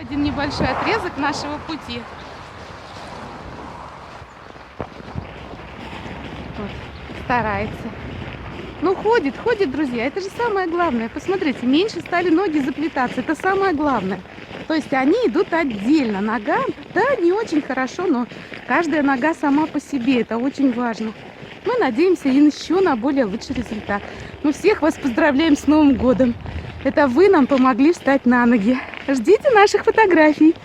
Один небольшой отрезок нашего пути. Вот, старается. Ну, ходит, друзья. Это же самое главное. Посмотрите, меньше стали ноги заплетаться. Это самое главное. То есть они идут отдельно. Нога, да, не очень хорошо, но каждая нога сама по себе. Это очень важно. Мы надеемся еще на более лучший результат. Мы всех вас поздравляем с Новым годом. Это вы нам помогли встать на ноги. Ждите наших фотографий.